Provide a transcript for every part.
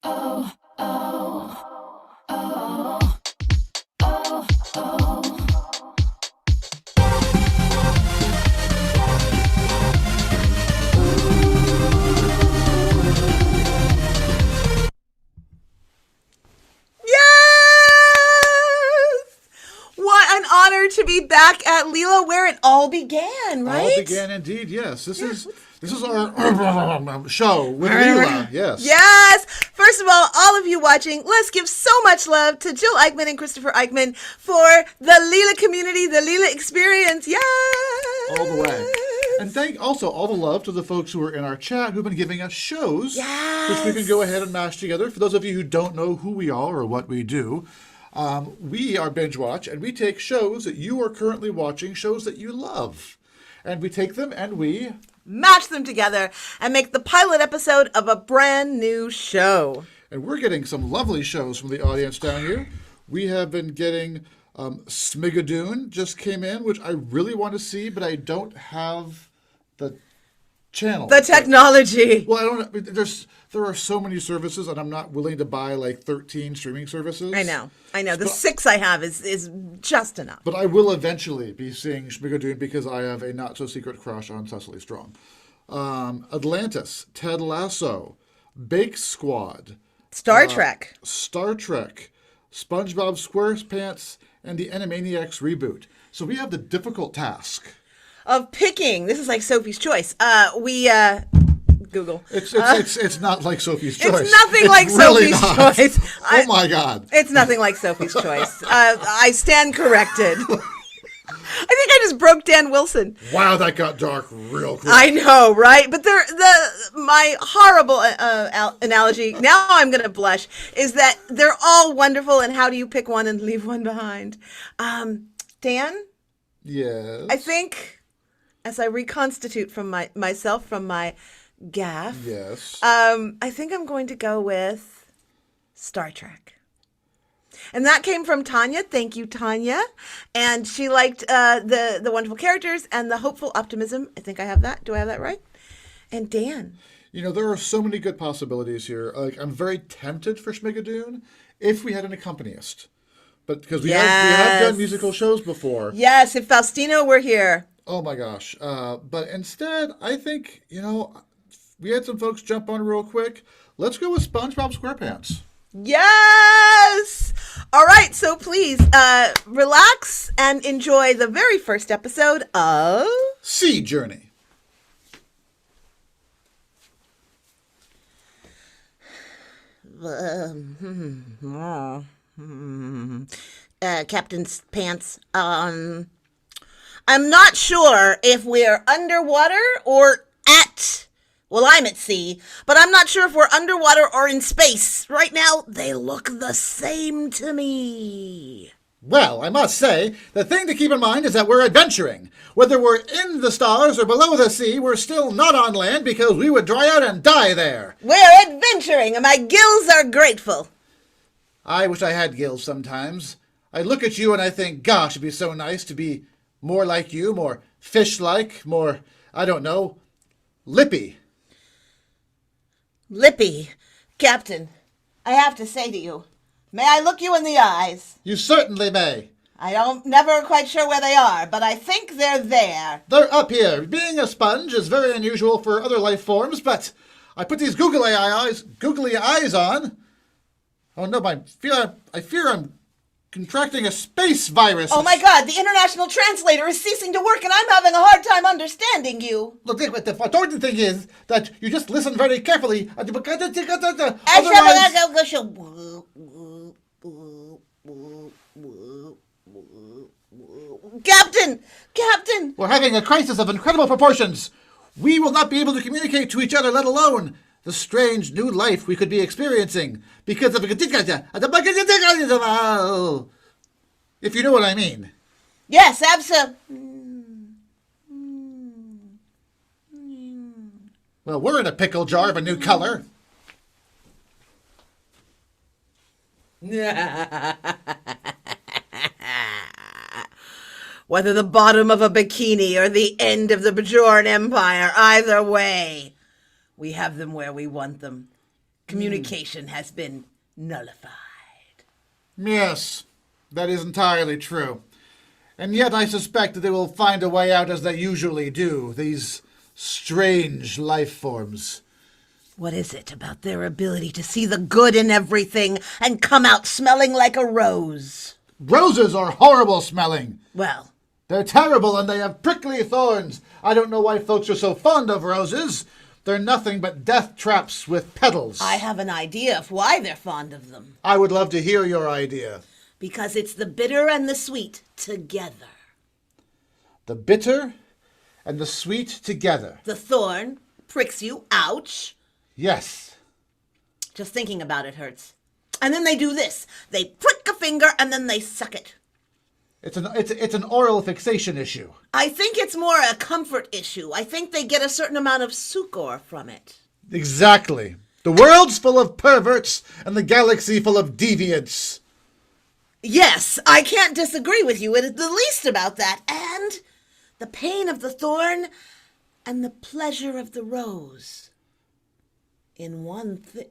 Oh, oh, oh, oh, oh. Yes! What an honor to be back at Leela, where it all began, right? All began indeed, yes. This is our show with Leela, yes. Yes! First of all of you watching, let's give so much love to Jill Eichmann and Christopher Eichmann for the Leela community, the Leela experience. Yes! All the way. And thank also all the love to the folks who are in our chat who've been giving us shows, which we can go ahead and mash together. For those of you who don't know who we are or what we do, we are Bingewatch, and we take shows that you are currently watching, shows that you love. And we take them and we match them together and make the pilot episode of a brand new show. And we're getting some lovely shows from the audience down here. We have been getting Smigadoon just came in, which I really want to see, but I don't have the channel. The technology. Well, I don't. There are so many services, and I'm not willing to buy like 13 streaming services. I know. The 6 I have is just enough. But I will eventually be seeing Smigadoon because I have a not-so-secret crush on Cecily Strong. Atlantis, Ted Lasso, Bake Squad, Star Trek, SpongeBob Squarepants, and the Animaniacs reboot. So we have the difficult task of picking. This is like Sophie's Choice. Google. It's not like Sophie's Choice. It's nothing like really Sophie's not. Choice. Oh my God. It's nothing like Sophie's Choice. I stand corrected. I think I just broke Dan Wilson. Wow, that got dark real quick. I know, right? But my horrible analogy, now I'm going to blush, is that they're all wonderful, and how do you pick one and leave one behind? Dan? Yes. I think, as I reconstitute from myself from my gaffe, yes. I think I'm going to go with Star Trek. And that came from Tanya. Thank you, Tanya. And she liked the wonderful characters and the hopeful optimism. I think I have that. Do I have that right? And Dan. You know, there are so many good possibilities here. Like, I'm very tempted for Schmigadoon if we had an accompanist. But because we have done musical shows before. Yes, if Faustino were here. Oh my gosh. But instead, I think, we had some folks jump on real quick. Let's go with SpongeBob Squarepants. Yes! All right, so please relax and enjoy the very first episode of Sea Journey. Captain Pants. I'm not sure if we're underwater or I'm at sea, but I'm not sure if we're underwater or in space. Right now, they look the same to me. Well, I must say, the thing to keep in mind is that we're adventuring. Whether we're in the stars or below the sea, we're still not on land because we would dry out and die there. We're adventuring, and my gills are grateful. I wish I had gills sometimes. I look at you and I think, gosh, it'd be so nice to be more like you, more fish-like, more, I don't know, lippy. Lippy, Captain, I have to say to you, may I look you in the eyes? You certainly may. Never quite sure where they are, but I think they're there. They're up here. Being a sponge is very unusual for other life forms, but I put these googly eyes on. Oh no, I fear I'm contracting a space virus. Oh my God, the international translator is ceasing to work and I'm having a hard time understanding you. Look, the important thing is that you just listen very carefully. Otherwise... Captain! We're having a crisis of incredible proportions. We will not be able to communicate to each other, let alone the strange new life we could be experiencing because of... If you know what I mean. Yes, absolutely. Well, we're in a pickle jar of a new color. Whether the bottom of a bikini or the end of the Bajoran Empire, either way, we have them where we want them. Communication has been nullified. Yes, that is entirely true. And yet I suspect that they will find a way out as they usually do, these strange life forms. What is it about their ability to see the good in everything and come out smelling like a rose? Roses are horrible smelling. Well, They're terrible and they have prickly thorns. I don't know why folks are so fond of roses. They're nothing but death traps with petals. I have an idea of why they're fond of them. I would love to hear your idea. Because it's the bitter and the sweet together. The bitter and the sweet together. The thorn pricks you, ouch. Yes. Just thinking about it hurts. And then they do this. They prick a finger and then they suck it. It's an oral fixation issue. I think it's more a comfort issue. I think they get a certain amount of succor from it. Exactly. The world's full of perverts and the galaxy full of deviants. Yes, I can't disagree with you in the least about that. And the pain of the thorn and the pleasure of the rose. In one thing.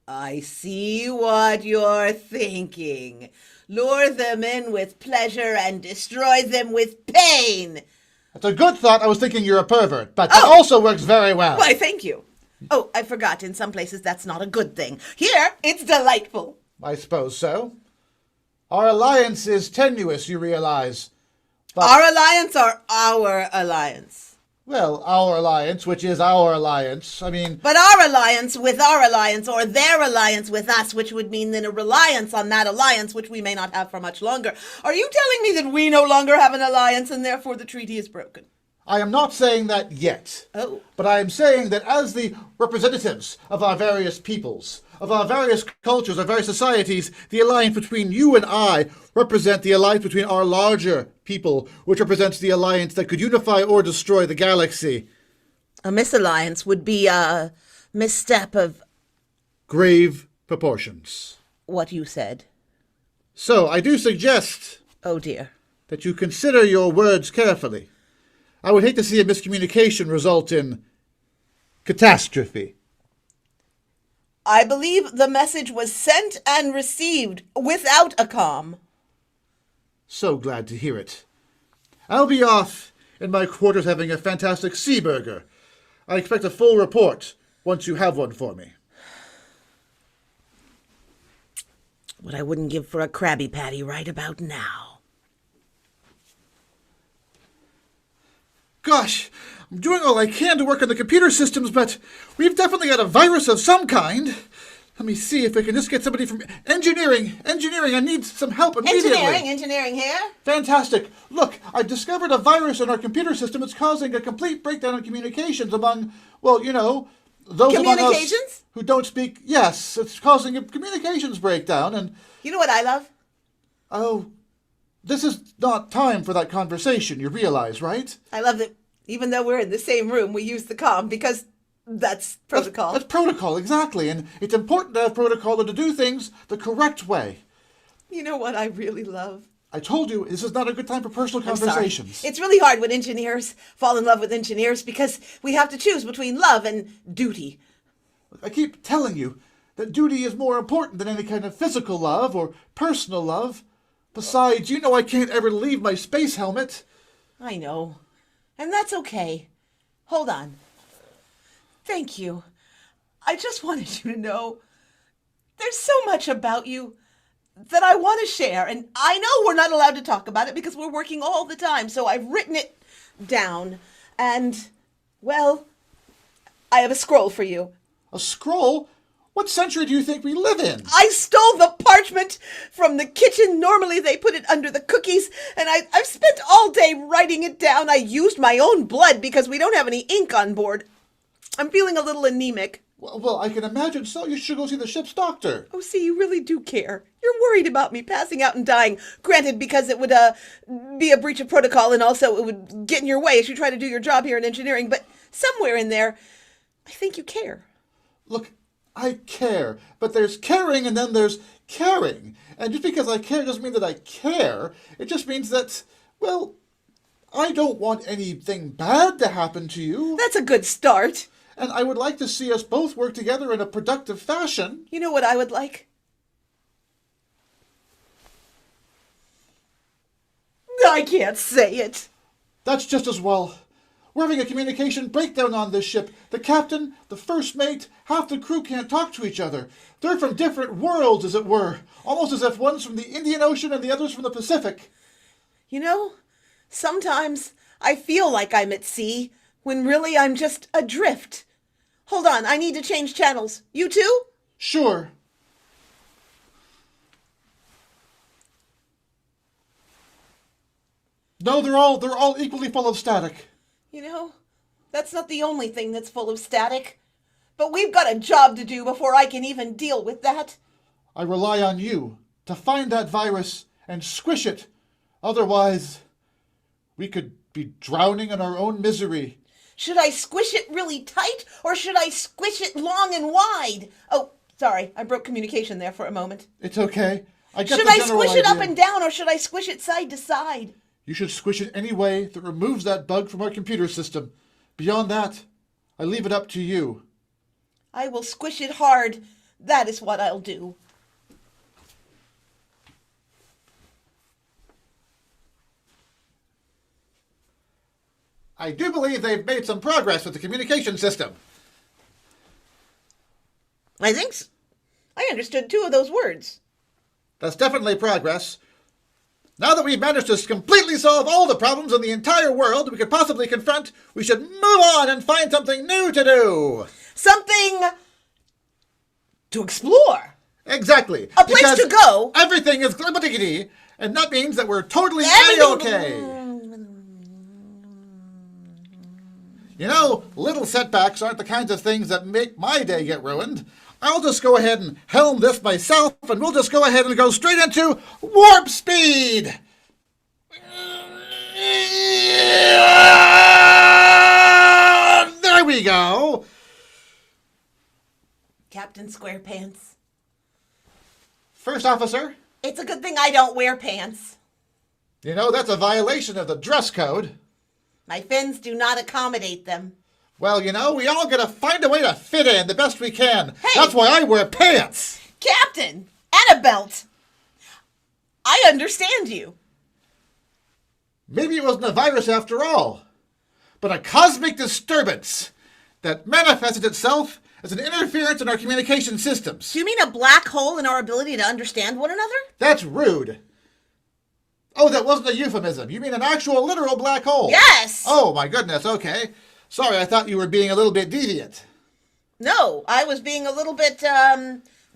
I see what you're thinking. Lure them in with pleasure and destroy them with pain. That's a good thought. I was thinking you're a pervert, but that also works very well. Why, thank you. Oh, I forgot. In some places, that's not a good thing. Here, it's delightful. I suppose so. Our alliance is tenuous, you realize. But, Our alliance or our alliance? well, our alliance, which is our alliance. I mean, But our alliance with our alliance or their alliance with us, which would mean then a reliance on that alliance, which we may not have for much longer. Are you telling me that we no longer have an alliance and therefore the treaty is broken? I am not saying that yet. Oh. But I am saying that as the representatives of our various peoples, of our various cultures, our various societies, the alliance between you and I represent the alliance between our larger people, which represents the alliance that could unify or destroy the galaxy. A misalliance would be a misstep of Grave proportions. what you said. So I do suggest Oh dear. that you consider your words carefully. I would hate to see a miscommunication result in catastrophe. I believe the message was sent and received without a comm. So glad to hear it. I'll be off in my quarters having a fantastic sea burger. I expect a full report once you have one for me. What I wouldn't give for a Krabby Patty right about now. Gosh, I'm doing all I can to work on the computer systems, but we've definitely got a virus of some kind. Let me see if we can just get somebody from engineering. I need some help immediately. Engineering here. Fantastic. Look, I discovered a virus in our computer system. It's causing a complete breakdown in communications among, well, you know, those among us Communications? who don't speak. Yes, it's causing a communications breakdown. And, You know what I love? oh, this is not time for that conversation, you realize, right? I love that even though we're in the same room, we use the comm because that's protocol. That's protocol, exactly. And it's important to have protocol and to do things the correct way. You know what I really love? I told you, this is not a good time for personal I'm sorry. conversations. It's really hard when engineers fall in love with engineers because we have to choose between love and duty. I keep telling you that duty is more important than any kind of physical love or personal love. Besides, you know I can't ever leave my space helmet. I know. And that's okay. Hold on. Thank you. I just wanted you to know there's so much about you that I want to share. And I know we're not allowed to talk about it because we're working all the time. So I've written it down. And, well, I have a scroll for you. A scroll? What century do you think we live in? I stole the parchment from the kitchen. Normally they put it under the cookies, and I've spent all day writing it down. I used my own blood because we don't have any ink on board. I'm feeling a little anemic. Well, I can imagine so. You should go see the ship's doctor. Oh, see, you really do care. You're worried about me passing out and dying. Granted, because it would be a breach of protocol, and also it would get in your way as you try to do your job here in engineering. But somewhere in there, I think you care. Look, I care, but there's caring and then there's caring. And just because I care doesn't mean that I care. It just means that, well, I don't want anything bad to happen to you. That's a good start. And I would like to see us both work together in a productive fashion. You know what I would like? I can't say it. That's just as well. We're having a communication breakdown on this ship. The captain, the first mate, half the crew can't talk to each other. They're from different worlds, as it were. Almost as if one's from the Indian Ocean and the other's from the Pacific. You know, sometimes I feel like I'm at sea, when really I'm just adrift. Hold on, I need to change channels. You too? Sure. No, they're all equally full of static. You know, that's not the only thing that's full of static. But we've got a job to do before I can even deal with that. I rely on you to find that virus and squish it. Otherwise, we could be drowning in our own misery. Should I squish it really tight, or should I squish it long and wide? Oh, sorry, I broke communication there for a moment. It's okay. Should I squish it up and down, or should I squish it side to side? You should squish it any way that removes that bug from our computer system. Beyond that, I leave it up to you. I will squish it hard. That is what I'll do. I do believe they've made some progress with the communication system. I understood 2 of those words. That's definitely progress. Now that we've managed to completely solve all the problems in the entire world we could possibly confront, we should move on and find something new to do. Something to explore. Exactly. A place to go. Everything is glibbity, and that means that we're totally A-okay. You know, little setbacks aren't the kinds of things that make my day get ruined. I'll just go ahead and helm this myself, and we'll just go ahead and go straight into warp speed! There we go! Captain Squarepants. First officer. It's a good thing I don't wear pants. You know, that's a violation of the dress code. My fins do not accommodate them. Well, you know, we all gotta find a way to fit in the best we can. Hey! That's why I wear pants! Captain! And a belt! I understand you. Maybe it wasn't a virus after all, but a cosmic disturbance that manifested itself as an interference in our communication systems. Do you mean a black hole in our ability to understand one another? That's rude. Oh, that wasn't a euphemism. You mean an actual literal black hole? Yes! Oh, my goodness, okay. Sorry, I thought you were being a little bit deviant. No, I was being a little bit,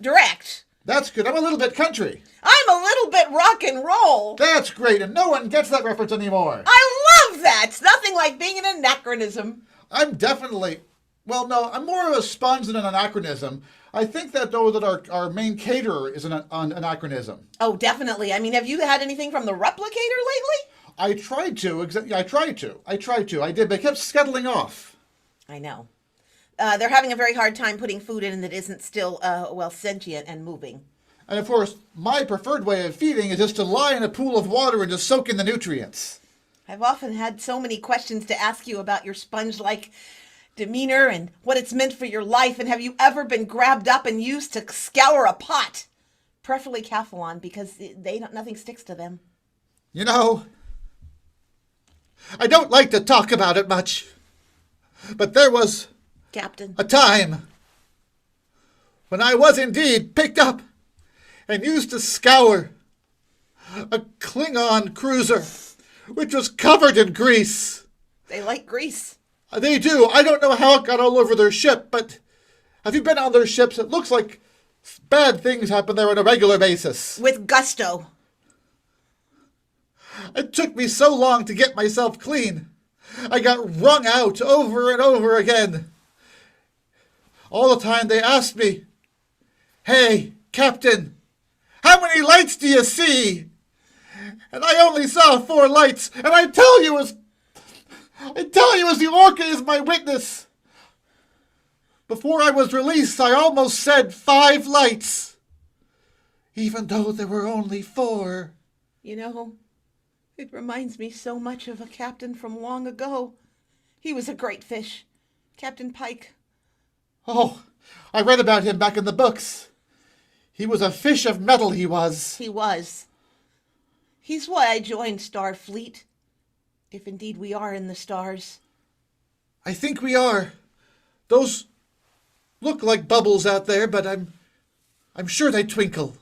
direct. That's good. I'm a little bit country. I'm a little bit rock and roll. That's great, and no one gets that reference anymore. I love that. It's nothing like being an anachronism. I'm definitely... Well, no, I'm more of a sponge than an anachronism. I think that, though, that our main caterer is an anachronism. Oh, definitely. I mean, have you had anything from the replicator lately? I tried to. I did, but it kept scuttling off. I know. They're having a very hard time putting food in that isn't still, sentient and moving. And, of course, my preferred way of feeding is just to lie in a pool of water and just soak in the nutrients. I've often had so many questions to ask you about your sponge-like demeanor and what it's meant for your life, and have you ever been grabbed up and used to scour a pot? Preferably Calphalon, because nothing sticks to them. You know, I don't like to talk about it much, but there was... Captain. A time when I was indeed picked up and used to scour a Klingon cruiser, which was covered in grease. They like grease. They do. I don't know how it got all over their ship, but have you been on their ships? It looks like bad things happen there on a regular basis. With gusto. It took me so long to get myself clean. I got wrung out over and over again. All the time they asked me, "Hey, Captain, how many lights do you see?" And I only saw 4 lights, and I tell you as the Orca is my witness. Before I was released, I almost said 5 lights, even though there were only 4. You know, it reminds me so much of a captain from long ago. He was a great fish, Captain Pike. Oh, I read about him back in the books. He was a fish of metal, he was. He was. He's why I joined Starfleet. If indeed we are in the stars. I think we are. Those look like bubbles out there, but I'm sure they twinkle.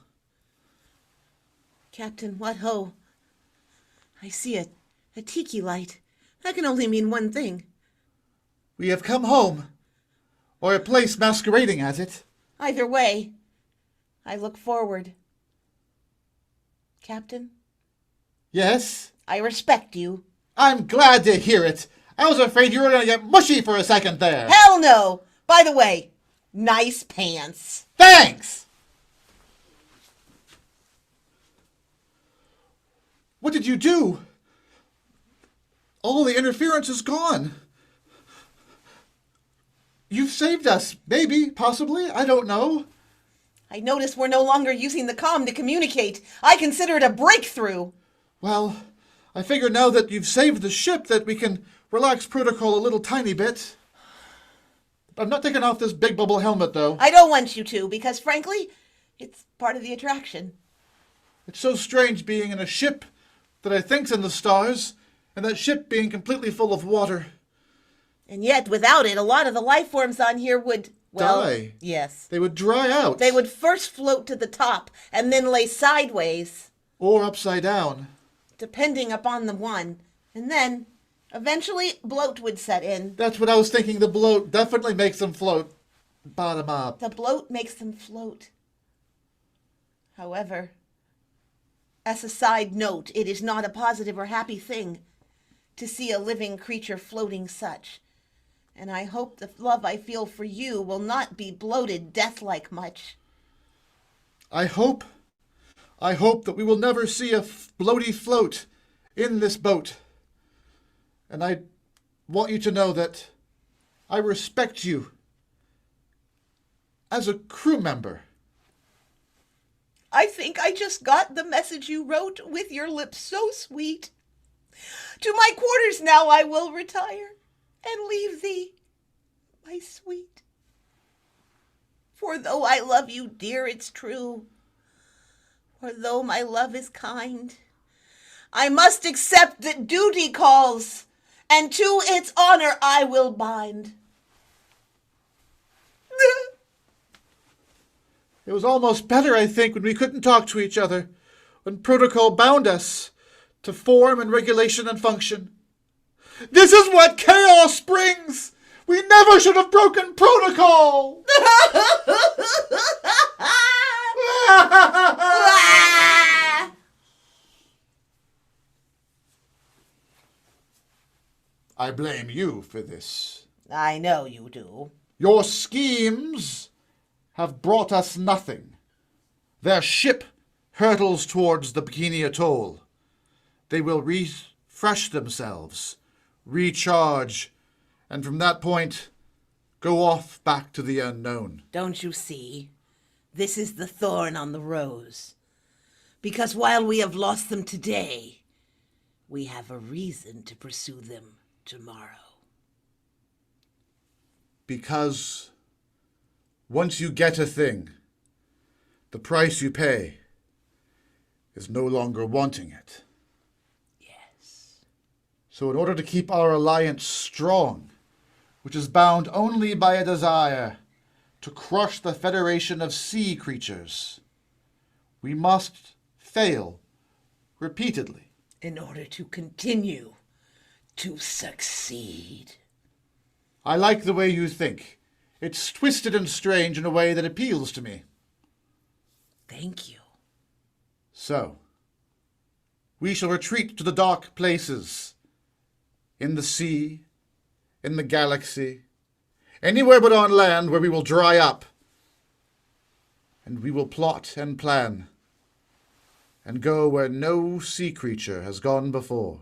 Captain, what ho? I see a tiki light. That can only mean one thing. We have come home. Or a place masquerading as it. Either way, I look forward. Captain? Yes? I respect you. I'm glad to hear it. I was afraid you were going to get mushy for a second there. Hell no! By the way, nice pants. Thanks! What did you do? All the interference is gone. You've saved us. Maybe, possibly, I don't know. I notice we're no longer using the comm to communicate. I consider it a breakthrough. Well, I figure now that you've saved the ship that we can relax protocol a little tiny bit. I'm not taking off this big bubble helmet, though. I don't want you to, because frankly, it's part of the attraction. It's so strange being in a ship that I think's in the stars, and that ship being completely full of water. And yet, without it, a lot of the life forms on here would, well... Die. Yes. They would dry out. They would first float to the top, and then lay sideways. Or upside down. Depending upon the one. And then, eventually, bloat would set in. That's what I was thinking. The bloat definitely makes them float bottom up. The bloat makes them float. However, as a side note, it is not a positive or happy thing to see a living creature floating such. And I hope the love I feel for you will not be bloated death-like much. I hope that we will never see a bloaty float in this boat. And I want you to know that I respect you as a crew member. I think I just got the message you wrote with your lips so sweet. To my quarters now I will retire and leave thee, my sweet. For though I love you, dear, it's true. For though my love is kind, I must accept that duty calls, and to its honor I will bind. It was almost better, I think, when we couldn't talk to each other, when protocol bound us to form and regulation and function. This is what chaos brings! We never should have broken protocol! I blame you for this. I know you do. Your schemes have brought us nothing. Their ship hurtles towards the Bikini Atoll. They will refresh themselves, recharge, and from that point, go off back to the unknown. Don't you see? This is the thorn on the rose. Because while we have lost them today, we have a reason to pursue them tomorrow. Because once you get a thing, the price you pay is no longer wanting it. Yes. So in order to keep our alliance strong, which is bound only by a desire to crush the Federation of Sea Creatures, we must fail repeatedly. In order to continue to succeed. I like the way you think. It's twisted and strange in a way that appeals to me. Thank you. So, we shall retreat to the dark places, in the sea, in the galaxy, anywhere but on land where we will dry up. And we will plot and plan, and go where no sea creature has gone before.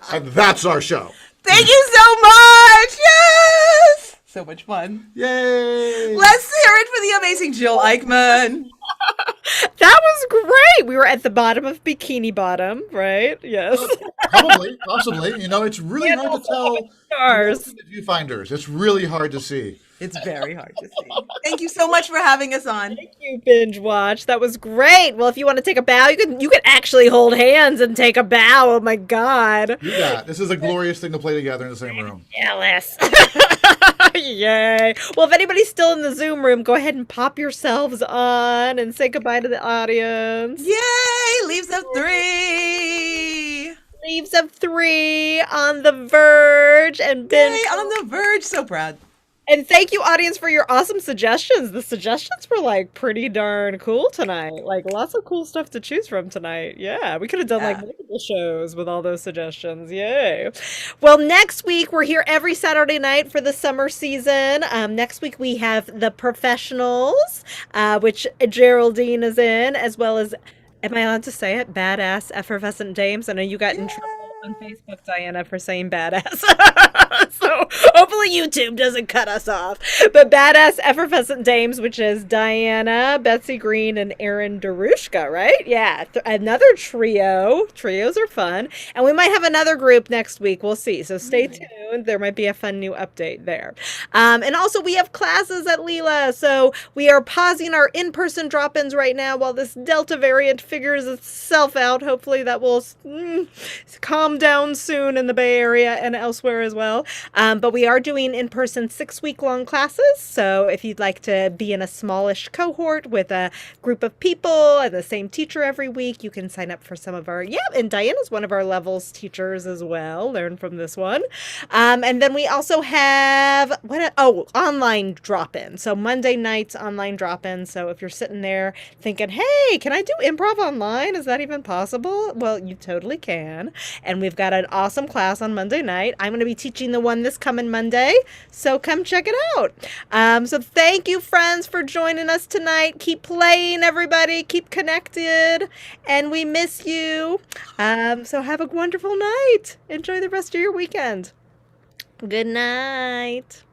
And that's our show. Thank you so much! Yes! So much fun. Yay! Let's hear it for the amazing Jill Eichmann. That was great. We were at the bottom of Bikini Bottom, right? Yes. Probably, possibly. You know, it's really hard to tell Stars. the viewfinders. It's really hard to see. It's very hard to see. Thank you so much for having us on. Thank you, Binge Watch. That was great. Well, if you want to take a bow, you can actually hold hands and take a bow. Oh my God. You got. This is a glorious thing to play together in the same room. Jealous. Yay. Well, if anybody's still in the Zoom room, go ahead and pop yourselves on and say goodbye to the audience. Yay! Leaves of 3. Leaves of 3 on the Verge and Yay, on the Verge. So proud. And thank you, audience, for your awesome suggestions. The suggestions were like pretty darn cool tonight. Like lots of cool stuff to choose from tonight. Yeah, we could have done like multiple shows with all those suggestions. Yay. Well, next week we're here every Saturday night for the summer season. Next week we have The Professionals, which Geraldine is in, as well as, am I allowed to say it? Badass Effervescent Dames. I know you got in trouble on Facebook, Diana, for saying badass. So hopefully YouTube doesn't cut us off. But Badass Effervescent Dames, which is Diana, Betsy Green, and Erin Darushka, right? Yeah, another trio. Trios are fun. And we might have another group next week. We'll see. So stay tuned. There might be a fun new update there. And also we have classes at Leela. So we are pausing our in-person drop-ins right now while this Delta variant figures itself out. Hopefully that will calm down soon in the Bay Area and elsewhere as well. But we are doing in-person 6-week-long classes. So if you'd like to be in a smallish cohort with a group of people and the same teacher every week, you can sign up for some of our, and Diana's one of our levels teachers as well. Learn from this one. And then we also have, online drop-in. So Monday nights online drop-in. So if you're sitting there thinking, hey, can I do improv online? Is that even possible? Well, you totally can. And we've got an awesome class on Monday night. I'm going to be teaching the one this coming Monday, so come check it out. So thank you, friends, for joining us tonight. Keep playing, everybody. Keep connected, and we miss you. So have a wonderful night. Enjoy the rest of your weekend. Good night.